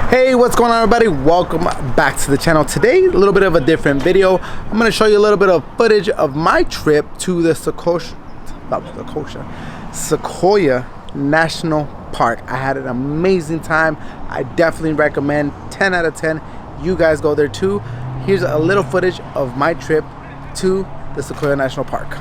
Hey, what's going on, everybody? Welcome back to the channel. Today, a little bit of a different video. I'm going to show you a little bit of footage of my trip to the Sequoia National Park. I had an amazing time. I definitely recommend 10 out of 10. You guys go there too. Here's a little footage of my trip to the Sequoia National Park.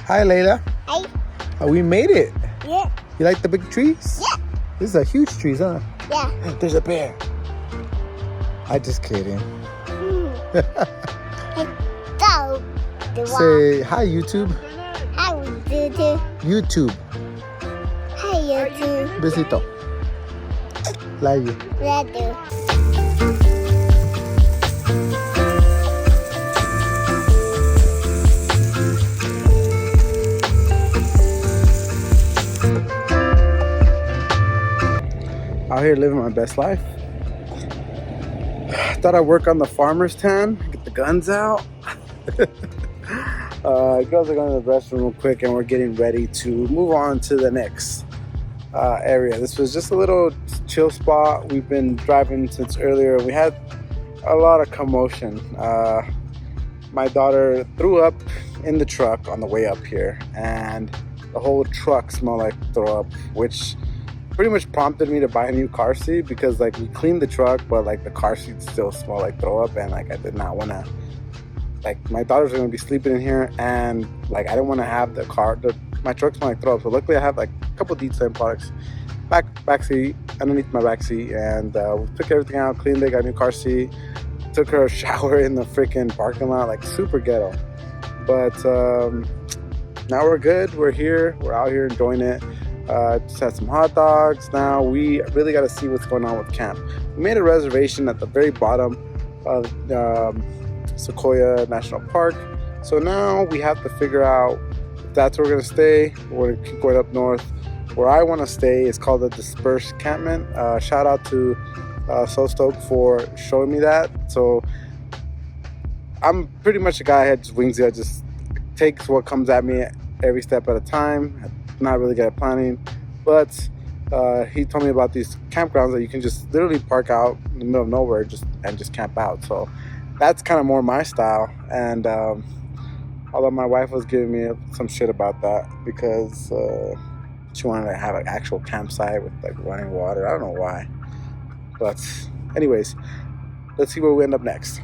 Hi, Layla. Hi. Oh, we made it. Yeah. You like the big trees? Yeah. These are huge trees, huh? Yeah. There's a bear. I just kidding. Go. Say hi, YouTube. Hi, YouTube. YouTube. Hi, YouTube. Besito. Love you. Love you. Out here living my best life. Thought I'd work on the farmer's tan, get the guns out. Girls are going to the restroom real quick and we're getting ready to move on to the next area. This was just a little chill spot. We've been driving since earlier. We had a lot of commotion. My daughter threw up in the truck on the way up here and the whole truck smelled like throw up, which pretty much prompted me to buy a new car seat because like we cleaned the truck, but like the car seat still smelled like throw up, and like I did not want to, like my daughters are gonna be sleeping in here, and like I didn't want to have my truck smell like throw up. So luckily I have like a couple decent products, back seat underneath my back seat, and we took everything out, cleaned it, got a new car seat, took her a shower in the freaking parking lot, like super ghetto. But now we're good. We're here. We're out here enjoying it. Just had some hot dogs. Now we really got to see what's going on with camp. We made a reservation at the very bottom of Sequoia National Park, so now we have to figure out if that's where we're gonna stay. We're gonna keep going up north. Where I want to stay is called the Dispersed Encampment. Shout out to So Stoked for showing me that. So I'm pretty much a guy that just wings it. I just takes what comes at me every step at a time. Not really good at planning, but he told me about these campgrounds that you can just literally park out in the middle of nowhere and just camp out. So that's kind of more my style. And although my wife was giving me some shit about that because she wanted to have an actual campsite with like running water. I don't know why, but anyways, let's see where we end up next.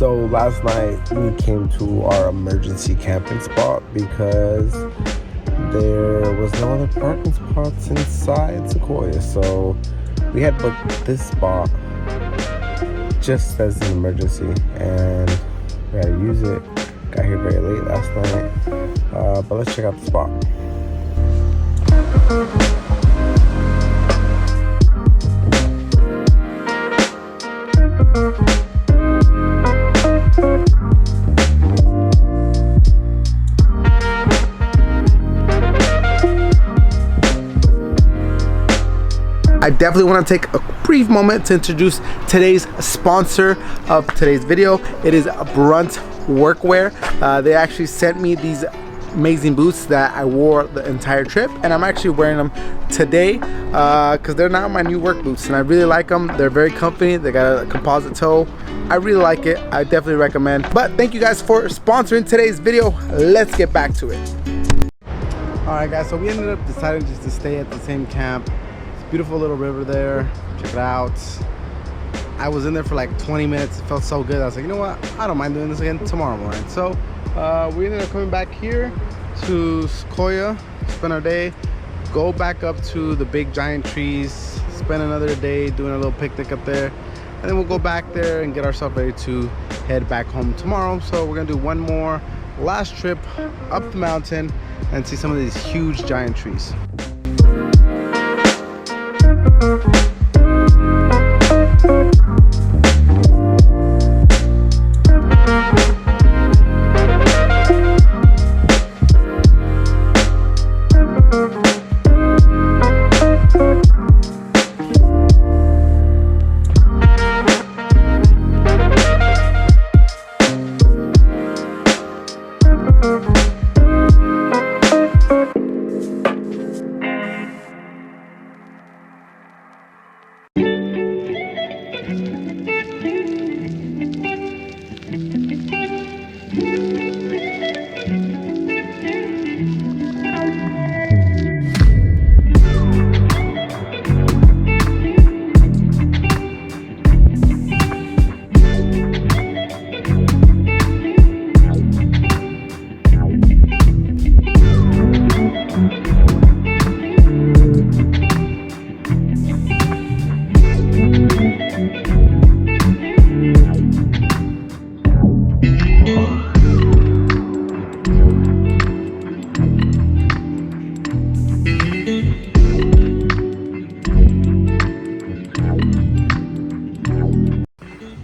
So last night we came to our emergency camping spot because there was no other parking spots inside Sequoia. So we had booked this spot just as an emergency, and we had to use it. Got here very late last night, but let's check out the spot. I definitely want to take a brief moment to introduce today's sponsor of today's video. It is Brunt Workwear. They actually sent me these amazing boots that I wore the entire trip, and I'm actually wearing them today because they're now my new work boots, and I really like them. They're very comfy. They got a composite toe. I really like it. I definitely recommend. But thank you guys for sponsoring today's video. Let's get back to it. All right, guys, so we ended up deciding just to stay at the same camp. Beautiful little river there. Check it out. I was in there for like 20 minutes. It felt so good. I was like, you know what, I don't mind doing this again tomorrow morning. So we ended up coming back here to Sequoia, spend our day, go back up to the big giant trees, spend another day doing a little picnic up there, and then we'll go back there and get ourselves ready to head back home tomorrow. So we're gonna do one more last trip up the mountain and see some of these huge giant trees.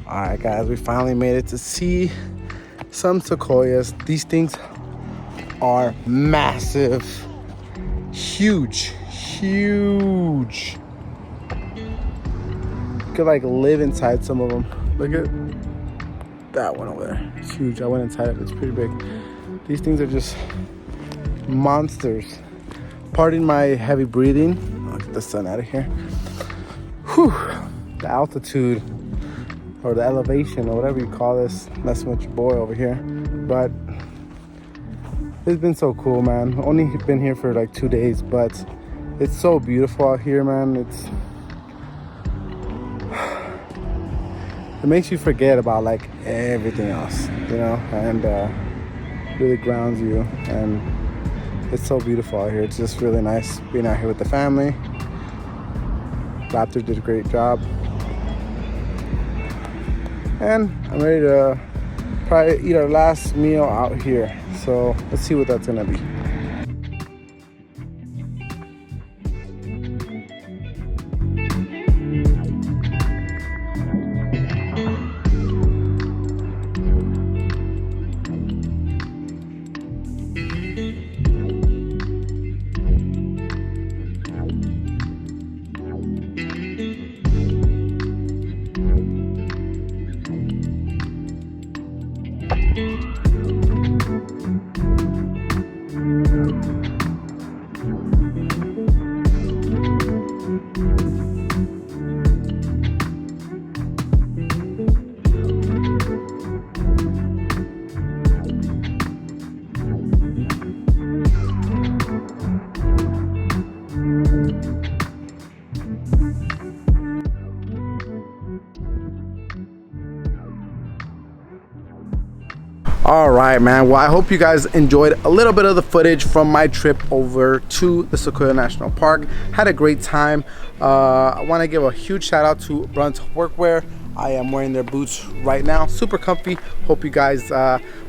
Alright guys, we finally made it to see some sequoias. These things are massive, huge. You could like live inside some of them. Look at that one over there. It's huge. I went inside it. It's pretty big. These things are just monsters. Pardon my heavy breathing. I'll get the sun out of here. Whew. The altitude or the elevation or whatever you call this, messing with your boy over here. But it's been so cool, man. Only been here for like 2 days, but it's so beautiful out here, man. It makes you forget about like everything else, you know, and really grounds you. And it's so beautiful out here. It's just really nice being out here with the family. Raptor did a great job. And I'm ready to probably eat our last meal out here. So let's see what that's gonna be. All right, man. Well, I hope you guys enjoyed a little bit of the footage from my trip over to the Sequoia National Park. Had a great time. I want to give a huge shout out to Brunt's Workwear. I am wearing their boots right now, super comfy. Hope you guys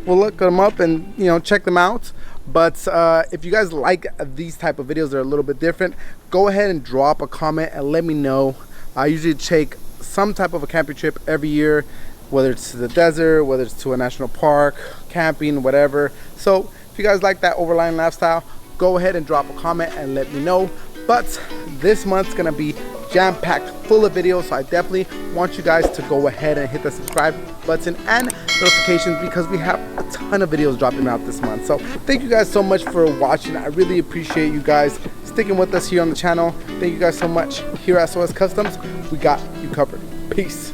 will look them up and check them out. But if you guys like these type of videos, they're a little bit different, go ahead and drop a comment and let me know. I usually take some type of a camping trip every year, whether it's to the desert, whether it's to a national park, camping, whatever. So if you guys like that overland lifestyle, go ahead and drop a comment and let me know. But this month's gonna be jam-packed full of videos, so I definitely want you guys to go ahead and hit the subscribe button and notifications, because we have a ton of videos dropping out this month. So thank you guys so much for watching. I really appreciate you guys sticking with us here on the channel. Thank you guys so much. Here at SOS Customs, we got you covered. Peace.